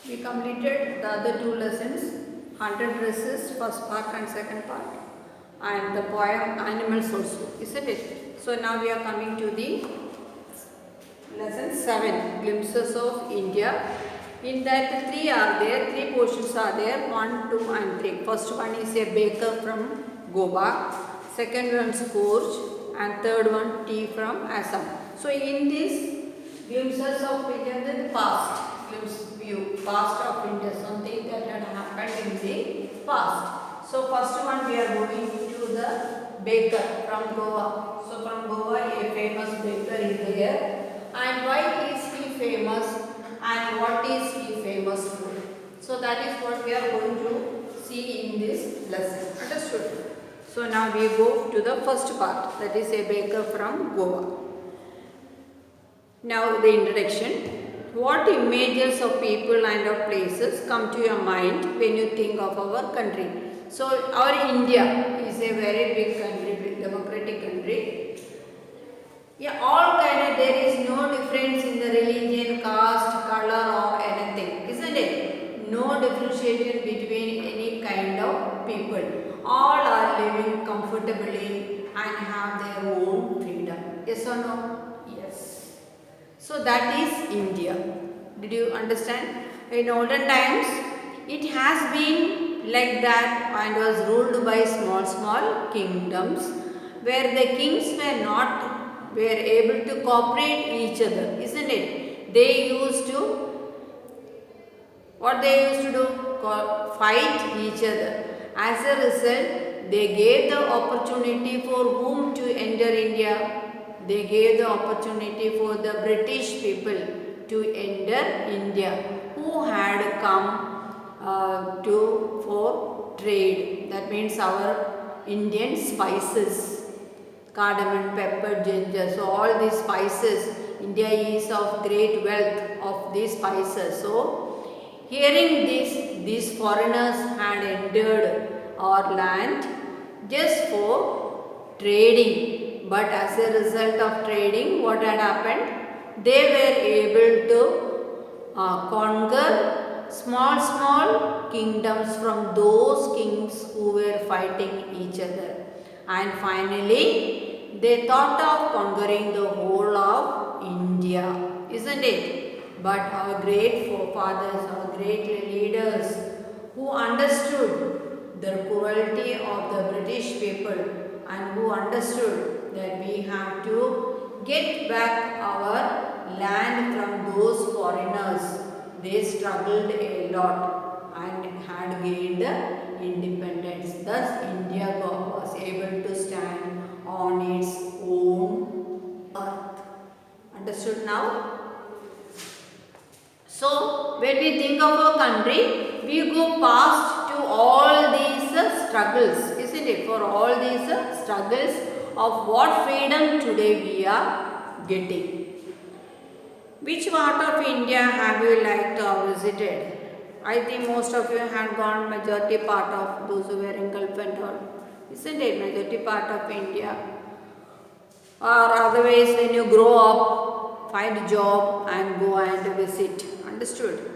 We completed the other two lessons, 100 dresses, first part and second part, and the poem Animals also, isn't it? So now we are coming to the lesson 7, Glimpses of India. In that three portions are there, 1, 2 and 3. First one is a baker from Goa, second one is Gorge, and third one tea from Assam. So in this glimpses of India, the past, glimpse view, past of India, something that had happened in the past. So first one we are going to the baker from Goa. So from Goa a famous baker is there. And why is he famous and what is he famous for? So that is what we are going to see in this lesson. Understood? So now we go to the first part, that is a baker from Goa. Now the introduction. What images of people and of places come to your mind when you think of our country? So our India is a very big country, big democratic country. Yeah, all kind of, there is no difference in the religion, caste, color or anything, isn't it? No differentiation between any kind of people. All are living comfortably and have their own freedom. Yes or no? Yes. So that is India. Did you understand? In olden times, it has been like that and was ruled by small kingdoms where the kings were able to cooperate each other, isn't it? They used to, what they used to do? Fight each other. As a result, they gave the opportunity for whom to enter India. They gave the opportunity for the British people to enter India, who had come for trade. That means our Indian spices, cardamom, pepper, ginger. So all these spices, India is of great wealth of these spices. So hearing this, these foreigners had entered our land just for trading. But as a result of trading, what had happened? They were able to conquer small kingdoms from those kings who were fighting each other. And finally, they thought of conquering the whole of India, isn't it? But our great forefathers, our great leaders who understood the cruelty of the British people and who understood that we have to get back our land from those foreigners, they struggled a lot and had gained independence. Thus, India was able to stand on its own earth. Understood now? So, when we think of our country, we go past to all these struggles, isn't it? For all these struggles of what freedom today we are getting. Which part of India have you liked or visited? I think most of you have gone majority part of those who were in Gulf and all. Isn't it? Majority part of India. Or otherwise when you grow up, find a job and go and visit. Understood?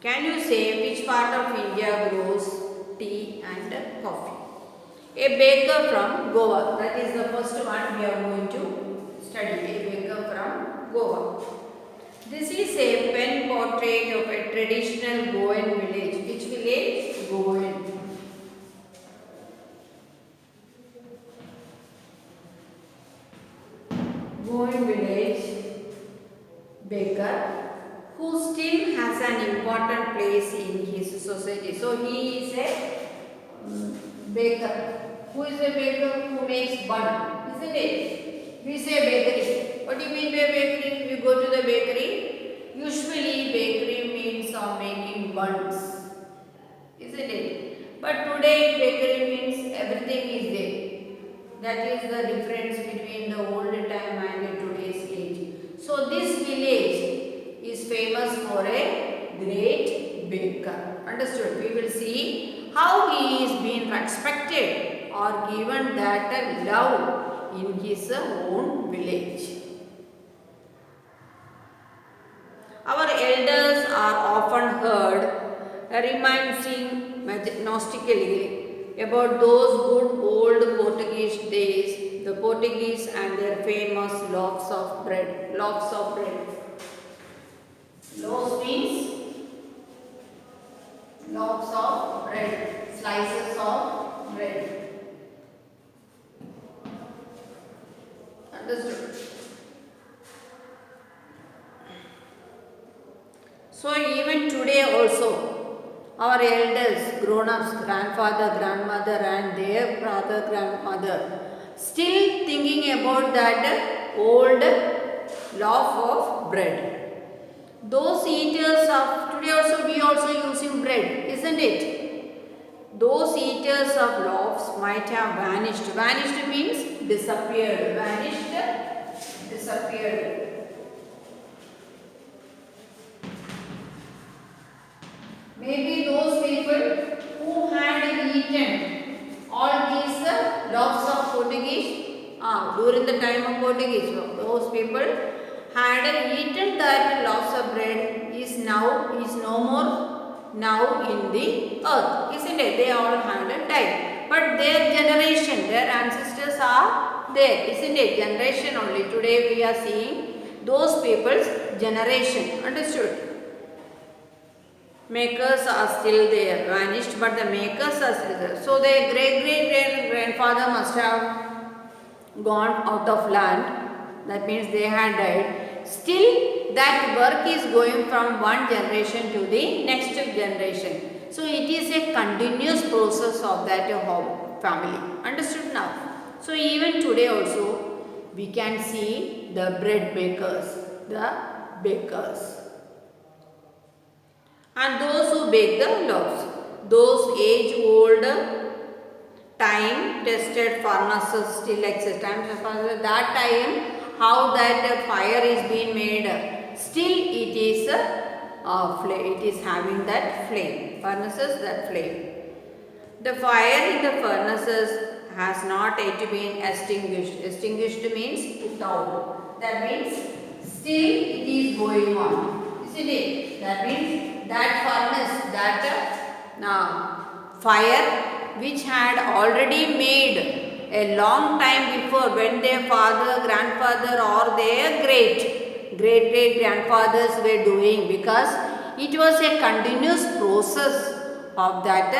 Can you say which part of India grows tea and coffee? A baker from Goa. That is the first one we are going to study. A baker from Goa. This is a pen portrait of a traditional Goan village. Which village? Goan. Goan village baker who still has an important place in his society. So he is a baker. Who is a baker? Who makes bun, isn't it? We say bakery. What do you mean by bakery? You go to the bakery. Usually bakery means making buns, isn't it? But today bakery means everything is there. That is the difference between the old time and today's age. So this village is famous for a great baker. Understood? We will see how he is being respected or given that love in his own village. Our elder often heard reminiscing nostalgically about those good old Portuguese days, the Portuguese and their famous loaves of bread. Loaves of bread. Loaves means loaves of bread, slices of bread. Understood? So even today also, our elders, grown-ups, grandfather, grandmother and their father, grandmother, still thinking about that old loaf of bread. Those eaters of today also, we also using bread, isn't it? Those eaters of loaves might have vanished. Vanished means disappeared. Vanished, disappeared. Maybe those people who had eaten all these loaves of Portuguese during the time of Portuguese, those people had eaten that loaves of bread is no more now in the earth, isn't it? They all had died, but their generation, their ancestors are there, isn't it? Generation only. Today we are seeing those people's generation. Understood? Makers are still there, vanished, but the makers are still there. So their great-great-grandfather must have gone out of land. That means they had died. Still, that work is going from one generation to the next generation. So it is a continuous process of that family. Understood now? So even today also, we can see the bread bakers, the bakers. And those who bake the loaves, those age-old, time-tested furnaces still exist. That time, how that fire is being made, still it is it is having that flame. Furnaces, that flame. The fire in the furnaces has not yet been extinguished. Extinguished means put out. That means still it is going on. Isn't it? That means that furnace, that fire which had already made a long time before, when their father, grandfather or their great grandfathers were doing, because it was a continuous process of that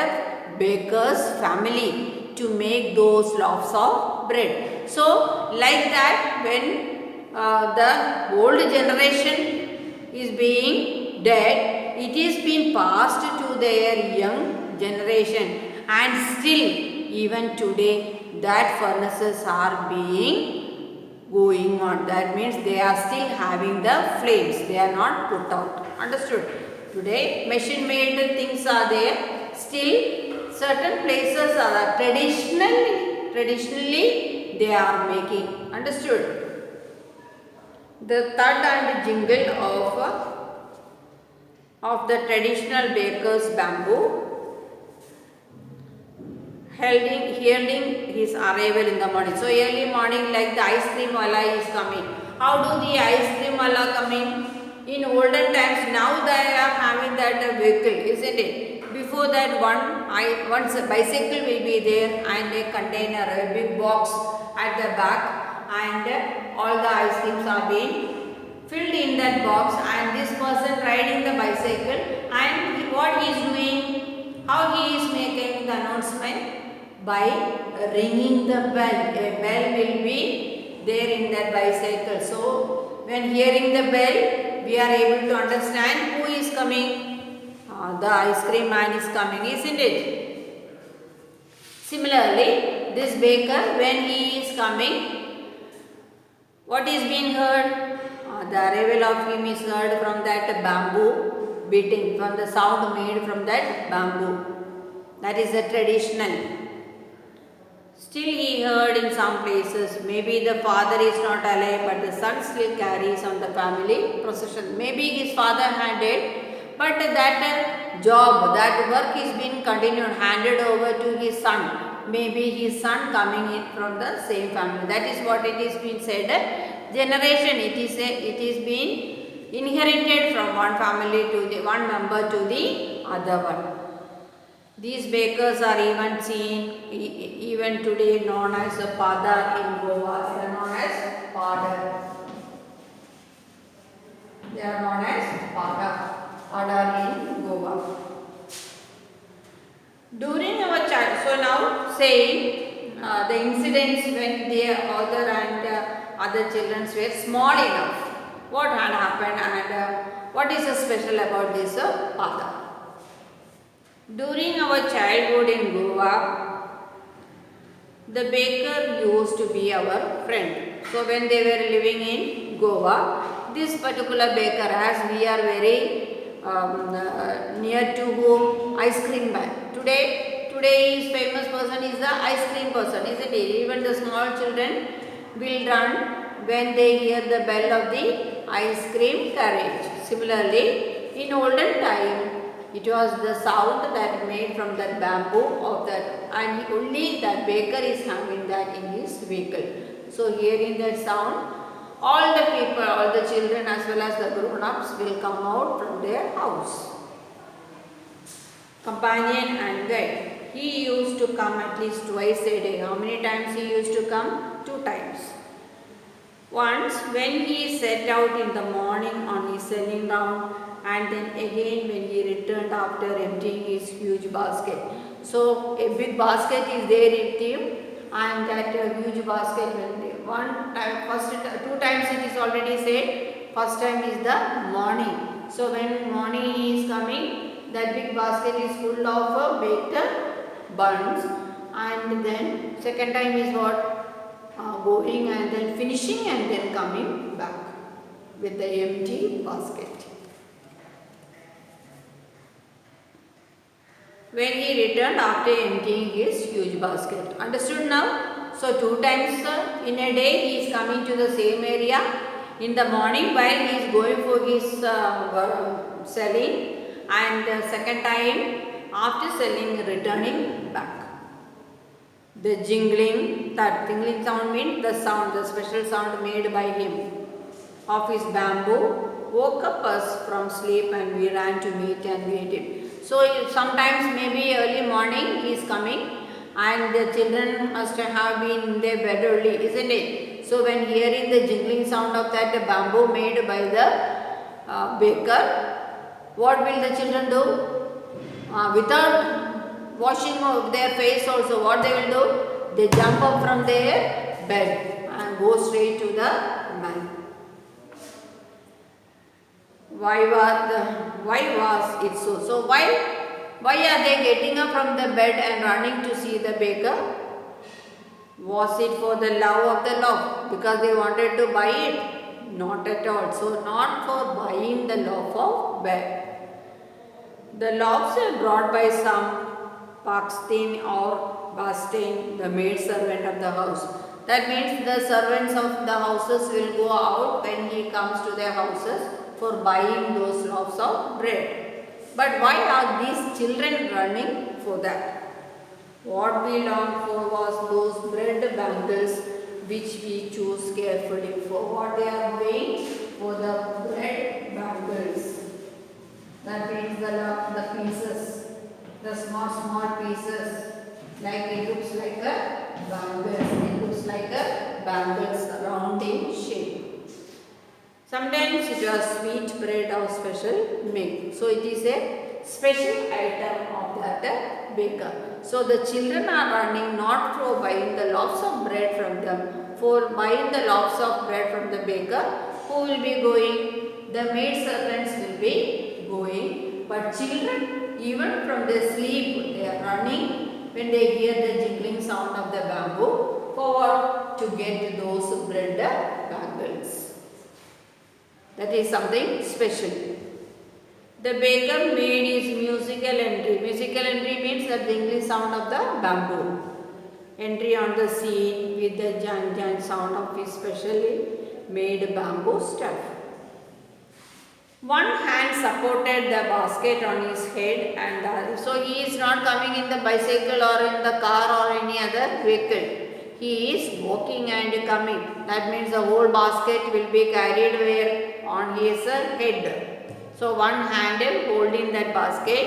baker's family to make those loaves of bread. So like that, when the old generation is being dead, it is being passed to their young generation, and still even today that furnaces are being going on. That means they are still having the flames, they are not put out. Understood? Today machine made things are there, still certain places are traditionally they are making. Understood? The third and jingle of the traditional baker's bamboo, heralding his arrival in the morning. So early morning, like the ice cream wala is coming. How do the ice cream wala coming? In olden times, now they are having that vehicle, isn't it? Before that, once a bicycle will be there and a container, a big box at the back, and all the ice creams are being filled in that box, and this person riding the bicycle, and what he is doing, how he is making the announcement? By ringing the bell. A bell will be there in that bicycle. So when hearing the bell, we are able to understand who is coming. The ice cream man is coming, isn't it? Similarly, this baker, when he is coming, what is being heard? The arrival of him is heard from that bamboo beating, from the sound made from that bamboo. That is the traditional. Still he heard in some places, maybe the father is not alive, but the son still carries on the family procession. Maybe his father had died, but that job, that work is being continued, handed over to his son. Maybe his son coming in from the same family. That is what it is being said. Generation, it is being inherited from one family to the one member to the other one. These bakers are even seen even today known as a padar in Goa. They are known as padar. They are known as padar in Goa. During our child, so now saying the incidents when their author and other children were small enough. What had happened and what is so special about this padar? During our childhood in Goa, the baker used to be our friend. So when they were living in Goa, this particular baker, as we are very near to home, ice cream man. Today's famous person is the ice cream person, isn't it? Even the small children will run when they hear the bell of the ice cream carriage. Similarly, in olden time, it was the sound that made from that bamboo of that, and only that baker is having that in his vehicle. So hearing that sound, all the people, all the children as well as the grown-ups will come out from their house. Companion and guide. He used to come at least twice a day. How many times he used to come? 2 times. Once when he set out in the morning on his selling round, and then again when he returned after emptying his huge basket. So a big basket is there with him, and that huge basket one time, first 2 times it is already said. First time is the morning. So when morning he is coming, that big basket is full of baked buns, and then second time is what? Going and then finishing and then coming back with the empty basket. When he returned after emptying his huge basket. Understood now? So 2 times in a day he is coming to the same area. In the morning while he is going for his selling, and the second time after selling returning back. The jingling, that jingling sound means the sound, the special sound made by him of his bamboo woke up us from sleep, and we ran to meet and meet him. So sometimes maybe early morning he is coming, and the children must have been in their bed early, isn't it? So when hearing the jingling sound of that bamboo made by the baker, what will the children do? Without washing their face also, what they will do? They jump up from their bed and go straight to the man. Why was it so? So why are they getting up from the bed and running to see the baker? Was it for the love of the loaf? Because they wanted to buy it? Not at all. So not for buying the loaf of bread. The loaves are brought by some Pakstin or Bastin, the maid servant of the house. That means the servants of the houses will go out when he comes to their houses for buying those loaves of bread. But why are these children running for that? What we longed for was those bread bangles which we choose carefully for. What they are doing? For the bread bangles. That means the pieces, the small pieces, like it looks like a bangles. It looks like a bangles round in shape. Sometimes it was sweet bread or special milk. So it is a special item of that baker. So the children are running not for buying the loaves of bread from them, for buying the loaves of bread from the baker. Who will be going? The maid servants will be going. But children, even from their sleep, they are running when they hear the jingling sound of the bamboo for to get those bread bangles. That is something special. The baker made his musical entry. Musical entry means the jingling sound of the bamboo. Entry on the scene with the jang jang sound of his specially made bamboo stuff. One hand supported the basket on his head, and so he is not coming in the bicycle or in the car or any other vehicle. He is walking and coming. That means the whole basket will be carried where? on his head. So one hand holding that basket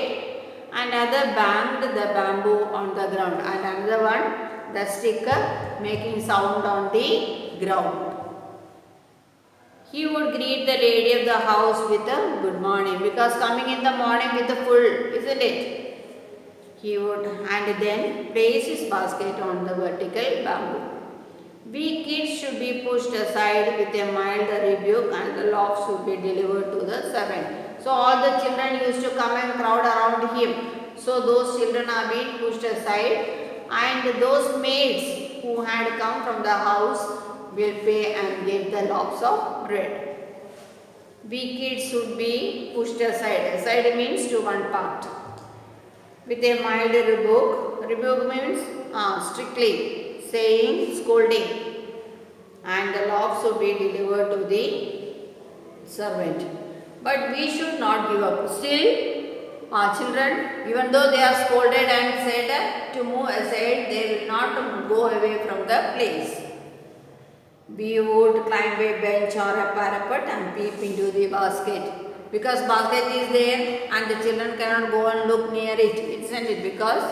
and other banged the bamboo on the ground and another one the stick making sound on the ground. He would greet the lady of the house with a good morning because coming in the morning with the full, isn't it? He would and then place his basket on the vertical bamboo. We kids should be pushed aside with a mild rebuke and the loaf should be delivered to the servant. So all the children used to come and crowd around him. So those children are being pushed aside and those maids who had come from the house will pay and get the loaves of bread. We kids should be pushed aside. Aside means to one part. With a mild rebuke. Rebuke means strictly saying, scolding. And the loaves should be delivered to the servant. But we should not give up. Still, children, even though they are scolded and said to move aside, they will not go away from the place. We would climb a bench or a parapet and peep into the basket. Because basket is there and the children cannot go and look near it, isn't it? Because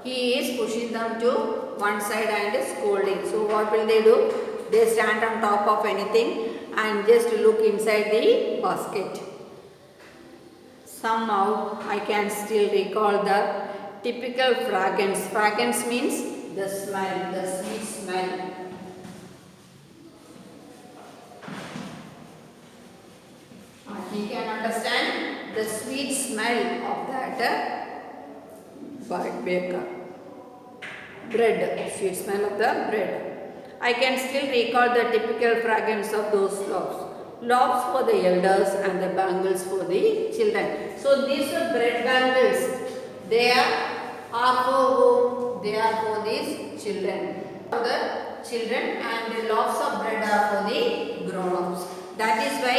he is pushing them to one side and scolding. So what will they do? They stand on top of anything and just look inside the basket. Somehow I can still recall the typical fragrance. Fragrance means the smell, the sweet smell. He can understand the sweet smell of that baker. Bread, sweet smell of the bread. I can still recall the typical fragrance of those loaves. Loaves for the elders and the bangles for the children. So these bread bangles, they are for whom? They are for these children. For the children and the loaves of bread are for the grown-ups. That is why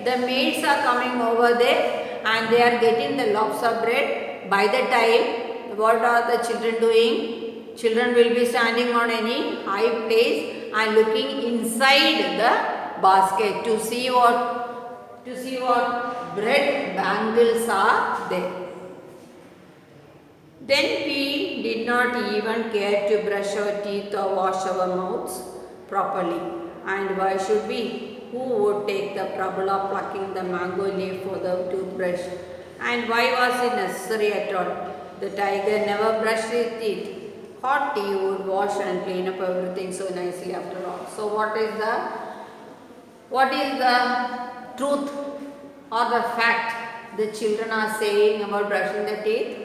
the maids are coming over there and they are getting the loaves of bread. By the time, what are the children doing? Children will be standing on any high place and looking inside the basket to see what bread bangles are there. Then we did not even care to brush our teeth or wash our mouths properly. And why should we? Who would take the trouble of plucking the mango leaf for the toothbrush? And why was it necessary at all? The tiger never brushed his teeth. Hot tea would wash and clean up everything so nicely after all. So what is the truth or the fact the children are saying about brushing the teeth?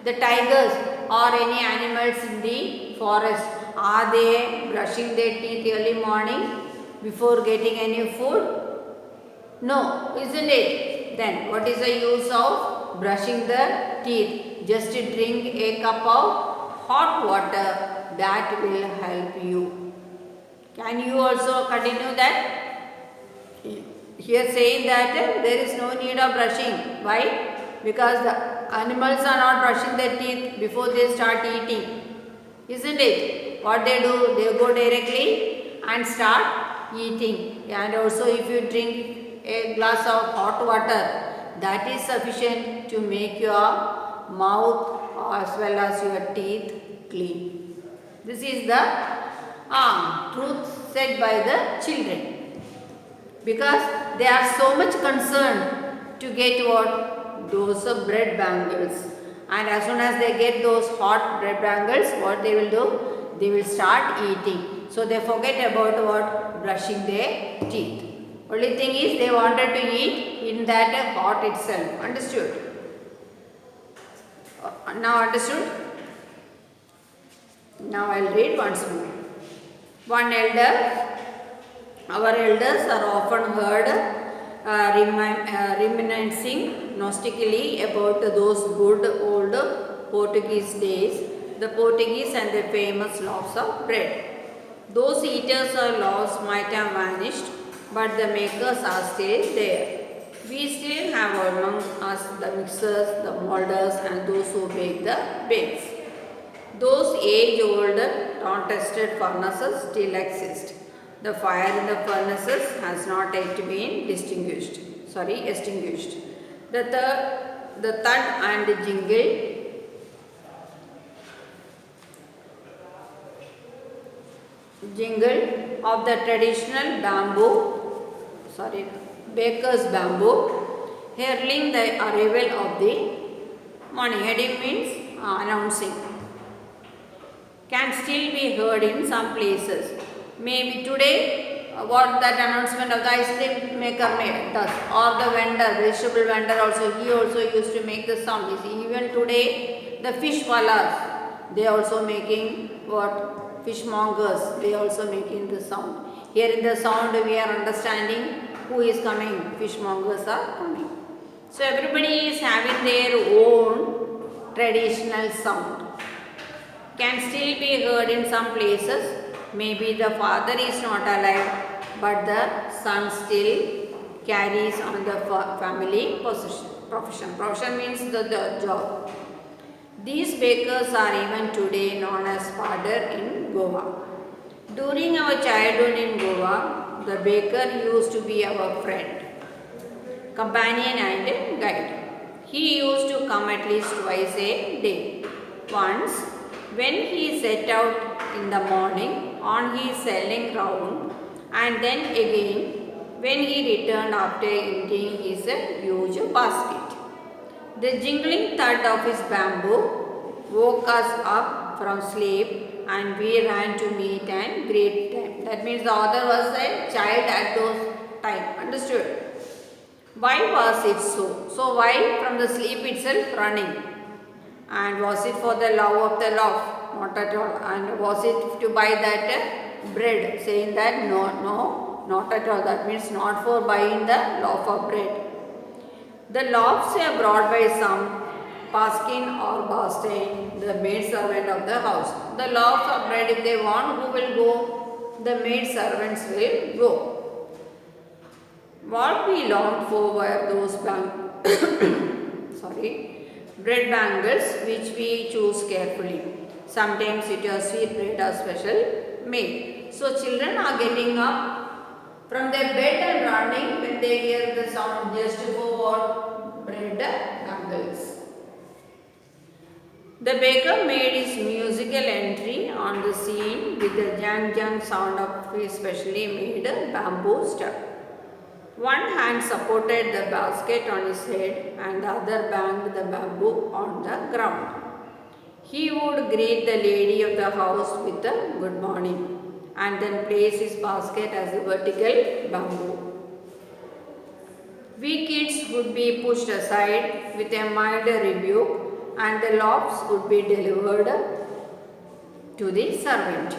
The tigers or any animals in the forest, are they brushing their teeth early morning before getting any food? No, isn't it? Then what is the use of brushing the teeth? Just to drink a cup of hot water, that will help you. Can you also continue that? Here saying that there is no need of brushing. Why? Because the animals are not brushing their teeth before they start eating. Isn't it? What they do? They go directly and start eating. And also if you drink a glass of hot water, that is sufficient to make your mouth as well as your teeth clean. This is the truth said by the children. Because they are so much concerned to get what? Those bread bangles. And as soon as they get those hot bread bangles, what they will do? They will start eating. So they forget about what? Brushing their teeth. Only thing is they wanted to eat in that hot itself. Understood? Now understood? Now I will read once more. One elder. Our elders are often heard reminiscing nostalgically about those good old Portuguese days, the Portuguese and the famous loaves of bread. Those eaters or loaves might have vanished, but the makers are still there. We still have among us the mixers, the molders and those who bake the bakes. Those age-old, non-tested furnaces still exist. The fire in the furnaces has not yet been extinguished. The thud and jingle of the traditional baker's bamboo, heralding the arrival of the morning. Heading means announcing. Can still be heard in some places. Maybe today, what that announcement of the ice cream maker does, or the vegetable vendor also, he also used to make the sound. Even today, the fish wallas, they also making what? Fishmongers, they also making the sound. Here in the sound, we are understanding who is coming. Fishmongers are coming. So everybody is having their own traditional sound. Can still be heard in some places. Maybe the father is not alive, but the son still carries on the family profession. Profession means the job. These bakers are even today known as father in Goa. During our childhood in Goa, the baker used to be our friend, companion and guide. He used to come at least twice a day. Once, when he set out in the morning on his selling round, and then again when he returned after emptying his huge basket. The jingling thud of his bamboo woke us up from sleep, and we ran to meet and greet them. That means the author was a child at those time. Understood? Why was it so? So why from the sleep itself running? And was it for the love of the loaf? Not at all. And was it to buy that bread? Saying that no, not at all. That means not for buying the loaf of bread. The loaves were brought by some Paskin or Bastain, the maid servant of the house. The loaves of bread, if they want, who will go? The maid servants will go. What we longed for were those bread bangles which we choose carefully. Sometimes it was sweet bread or special made. So children are getting up from their bed and running when they hear the sound just for what? Bread bangles. The baker made his musical entry on the scene with the jang jang sound of his specially made bamboo stuff. One hand supported the basket on his head and the other banged the bamboo on the ground. He would greet the lady of the house with a good morning and then place his basket as a vertical bamboo. We kids would be pushed aside with a mild rebuke, and the loaves would be delivered to the servant.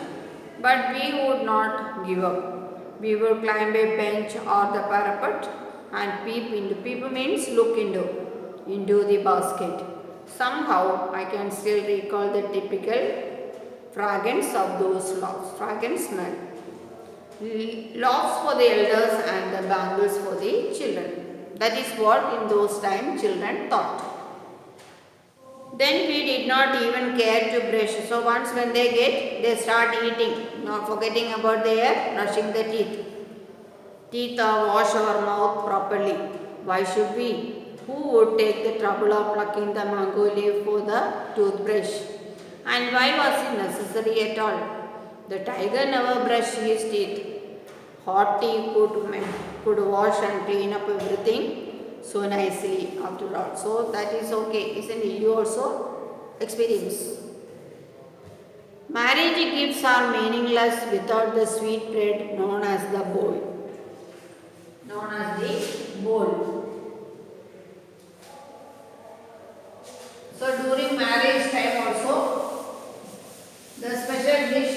But we would not give up. We would climb a bench or the parapet and peep into. Peep means look into the basket. Somehow I can still recall the typical fragrance of those loaves. Fragrance smell. Loaves for the elders and the bangles for the children. That is what in those times children thought. Then we did not even care to brush. So once when they start eating, not forgetting about their brushing the teeth. Teeth or wash our mouth properly. Why should we? Who would take the trouble of plucking the mango leaf for the toothbrush? And why was it necessary at all? The tiger never brushed his teeth. Hot tea could wash and clean up everything so nicely after all. So that is okay, isn't it? You also experience. Marriage gifts are meaningless without the sweet bread known as the bowl. Known as the bowl. So during marriage time also, the special dish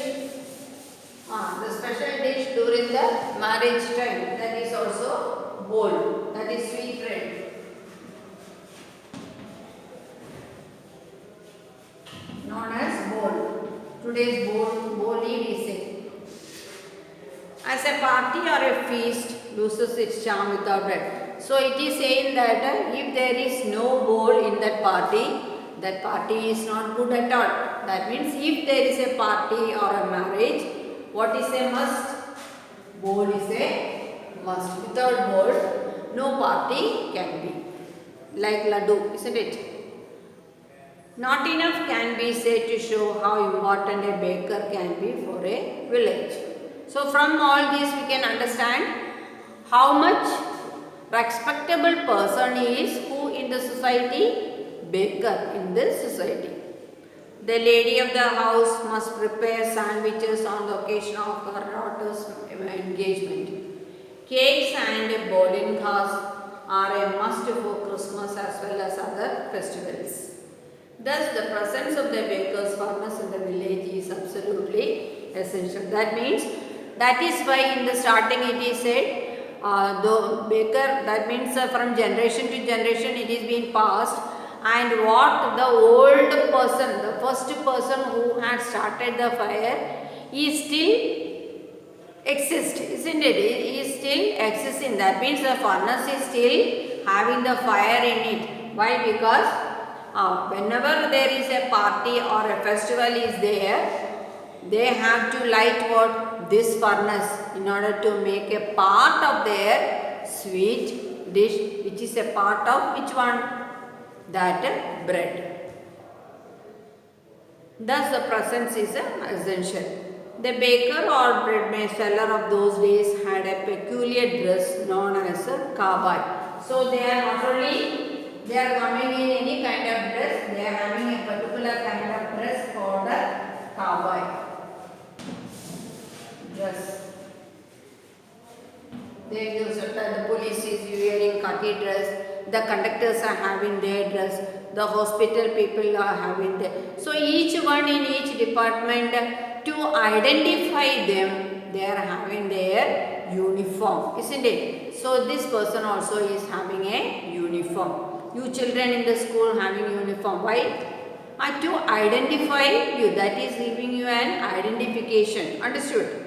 during the marriage time, that is also bowl, that is sweet bread. Known as bowl. Today's boli we say. As a party or a feast loses its charm without bread. So it is saying that if there is no bowl in that party is not good at all. That means if there is a party or a marriage, what is a must? Board is a must. Without board, no party can be. Like laddu, isn't it? Not enough can be said to show how important a baker can be for a village. So from all this we can understand how much respectable person is who in the society? Baker in this society. The lady of the house must prepare sandwiches on the occasion of her daughter's engagement. Cakes and bowling cards are a must for Christmas as well as other festivals. Thus, the presence of the baker's furnace in the village is absolutely essential. That means, that is why in the starting it is said, the baker, that means from generation to generation it is being passed, and what the old person, the first person who had started the fire, is still exists, isn't it? It is still existing. That means the furnace is still having the fire in it. Why? Because whenever there is a party or a festival is there, they have to light what? This furnace in order to make a part of their sweet dish, which is a part of which one? That bread. Thus the presence is essential. The baker or bread seller of those days had a peculiar dress known as a kabai. So they are not only they are coming in any kind of dress, they are having a particular kind of dress called a kabai dress. They use the police is wearing khaki dress, the conductors are having their dress, the hospital people are having their. So each one in each department, to identify them, they are having their uniform, isn't it? So this person also is having a uniform. You children in the school having uniform. Why? To identify you, that is giving you an identification. Understood?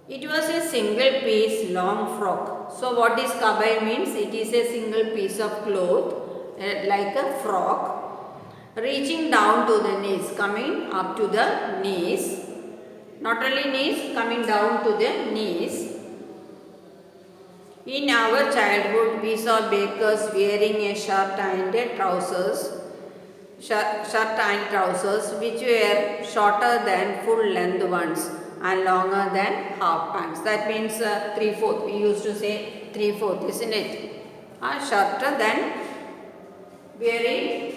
It was a single piece long frock. So what is kabai means? It is a single piece of cloth like a frock, reaching down to the knees, coming up to the knees. Not only knees, coming down to the knees. In our childhood, we saw bakers wearing a shirt and trousers, which were shorter than full length ones and longer than half pants. That means 3/4. We used to say 3/4, isn't it? Shorter than wearing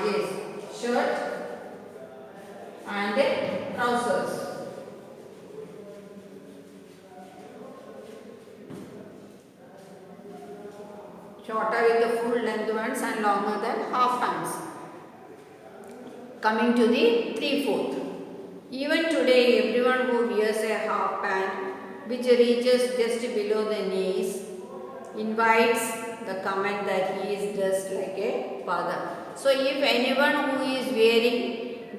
yes, shirt and trousers. Shorter with the full length ones and longer than half pants. Coming to the 3/4. Even today, everyone who wears a half pant which reaches just below the knees invites the comment that he is dressed like a father. So, if anyone who is wearing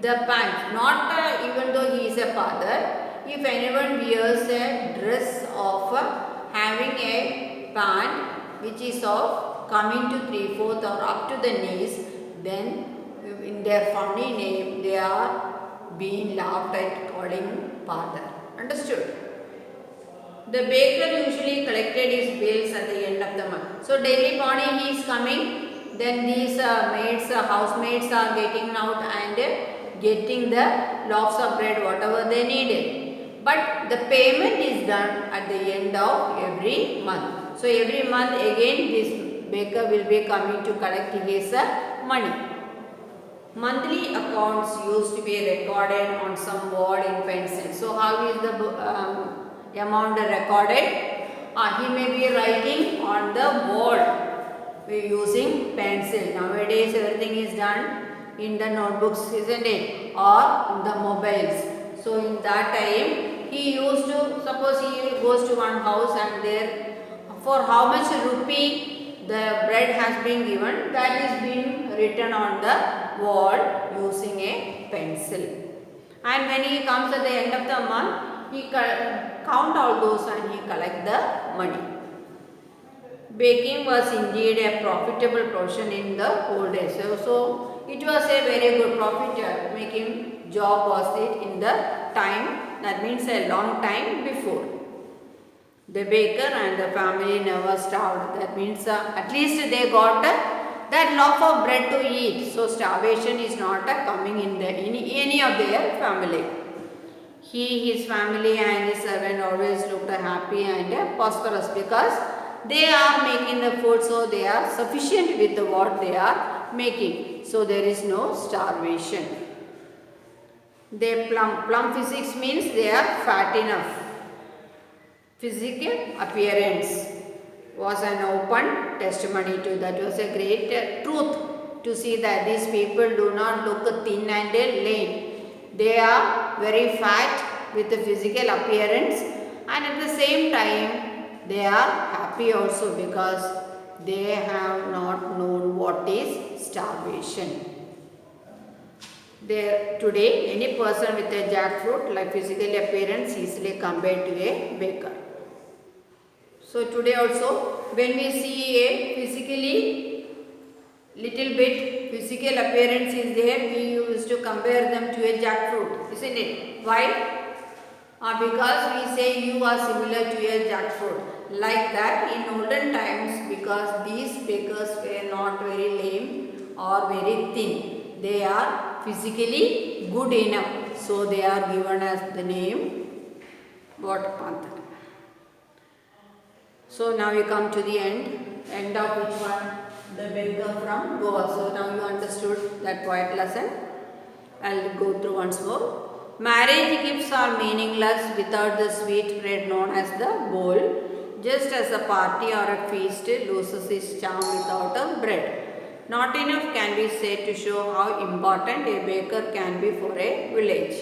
the pant, not even though he is a father, if anyone wears a dress of having a pant which is of coming to 3/4 or up to the knees, then in their funny name they are being laughed at, calling father. Understood? The baker usually collected his bills at the end of the month. So daily morning he is coming, then these maids, housemaids are getting out and getting the loaves of bread, whatever they needed. But the payment is done at the end of every month. So every month again this baker will be coming to collect his money. Monthly accounts used to be recorded on some wall in pencil. So how is the amount recorded? He may be writing on the wall using pencil. Nowadays everything is done in the notebooks, isn't it? Or in the mobiles. So in that time he used to, suppose he goes to one house and there for how much rupee the bread has been given, that is being written on the wall using a pencil. And when he comes at the end of the month, he count all those and he collect the money. Baking was indeed a profitable profession in the old days. So it was a very good profit making job was it in the time, that means a long time before. The baker and the family never starved. That means at least they got that loaf of bread to eat. So starvation is not coming in any of their family. He, his family and his servant always looked happy and prosperous because they are making the food, so they are sufficient with what they are making. So there is no starvation. Their plump physics means they are fat enough. Physical appearance was an open testimony to that. Was a great truth to see that these people do not look thin and lean. They are very fat with the physical appearance, and at the same time they are happy also because they have not known what is starvation. There today any person with a jackfruit like physical appearance easily compared to a baker. So today also when we see a physically little bit physical appearance is there, we used to compare them to a jackfruit, isn't it? Why? Because we say you are similar to a jackfruit. Like that in olden times, because these bakers were not very lame or very thin. They are physically good enough. So they are given as the name what Panther. So now we come to the end of which one? The baker from Goa. So now you understood that poet lesson. I'll go through once more. Marriage gifts are meaningless without the sweet bread known as the bowl, just as a party or a feast loses its charm without a bread. Not enough can be said to show how important a baker can be for a village.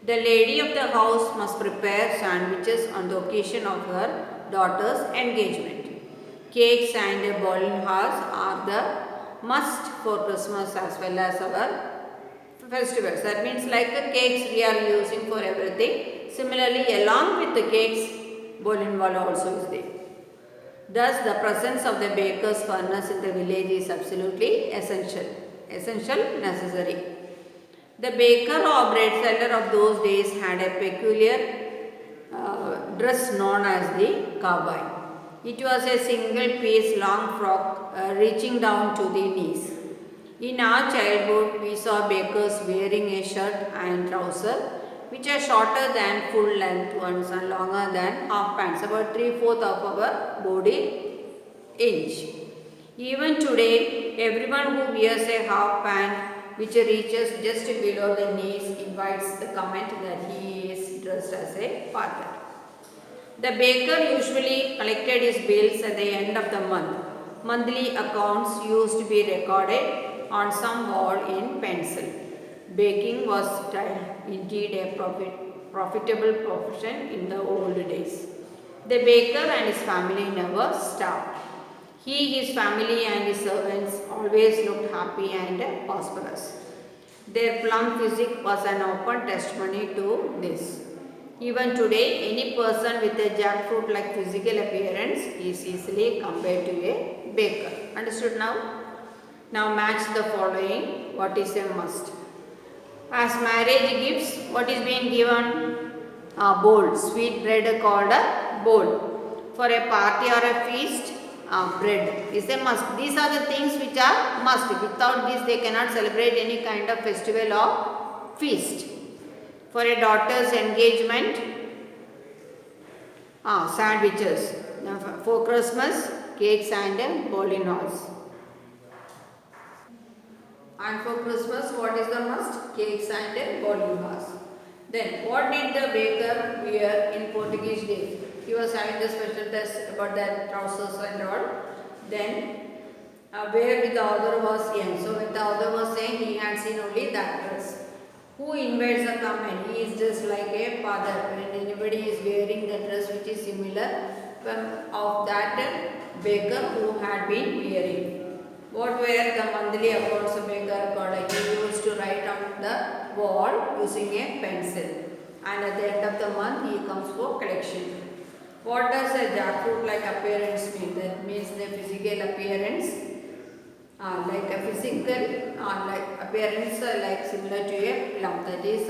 The lady of the house must prepare sandwiches on the occasion of her daughter's engagement. Cakes and balloonhas are the must for Christmas as well as our festivals. That means like the cakes we are using for everything. Similarly, along with the cakes, balloonwala also is there. Thus, the presence of the baker's furnace in the village is absolutely essential, necessary. The baker or bread seller of those days had a peculiar dress known as the kabai. It was a single piece long frock reaching down to the knees. In our childhood, we saw bakers wearing a shirt and trouser which are shorter than full length ones and longer than half pants, about 3/4 of our body inch. Even today, everyone who wears a half pant which reaches just below the knees invites the comment that he is dressed as a father. The baker usually collected his bills at the end of the month. Monthly accounts used to be recorded on some wall in pencil. Baking was indeed a profitable profession in the old days. The baker and his family never starved. He, his family and his servants always looked happy and prosperous. Their plump physique was an open testimony to this. Even today, any person with a jackfruit-like physical appearance is easily compared to a baker. Understood now? Now match the following. What is a must? As marriage gifts, what is being given? A bowl. Sweet bread called a bowl. For a party or a feast, bread is a must. These are the things which are must. Without this, they cannot celebrate any kind of festival or feast. For a daughter's engagement, sandwiches. For Christmas, cakes and balloonhas. And for Christmas, what is the must? Cakes and balloonhas. Then, what did the baker wear in Portuguese days? He was having the special test about the trousers and all. Then, where the author was young. So, when the author was saying he had seen only that dress. Who invades the comment? He is just like a father. When anybody is wearing the dress which is similar of that baker who had been wearing. What were the monthly accounts of baker recorded? He used to write on the wall using a pencil. And at the end of the month, he comes for collection. What does a jackfruit-like appearance mean? That means the physical appearance, like a physical, like appearance, like similar to a plum. That is,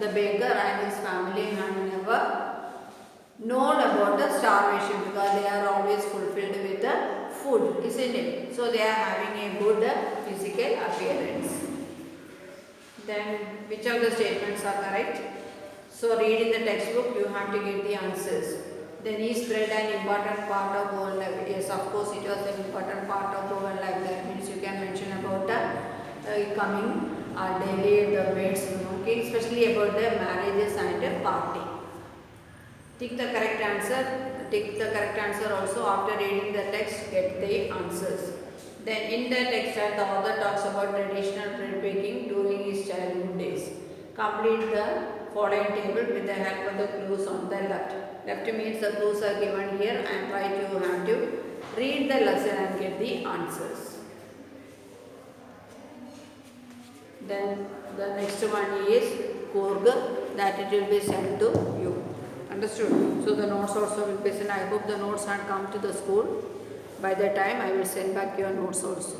the baker and his family had never known about the starvation because they are always fulfilled with the food, isn't it? So they are having a good physical appearance. Then which of the statements are correct? So read in the textbook, you have to get the answers. Then is bread an important part of our life? Yes, of course it was an important part of our life. That means you can mention about coming daily the maids, okay, especially about the marriages and the party. Tick the correct answer. Tick the correct answer also after reading the text. Get the answers. Then in the text, the author talks about traditional bread baking during his childhood days. Complete the following table with the help of the clues on the left. Left means the clues are given here, and right you have to read the lesson and get the answers. Then the next one is Korg, that it will be sent to you. Understood? So the notes also will be sent. I hope the notes had come to the school. By the time I will send back your notes also.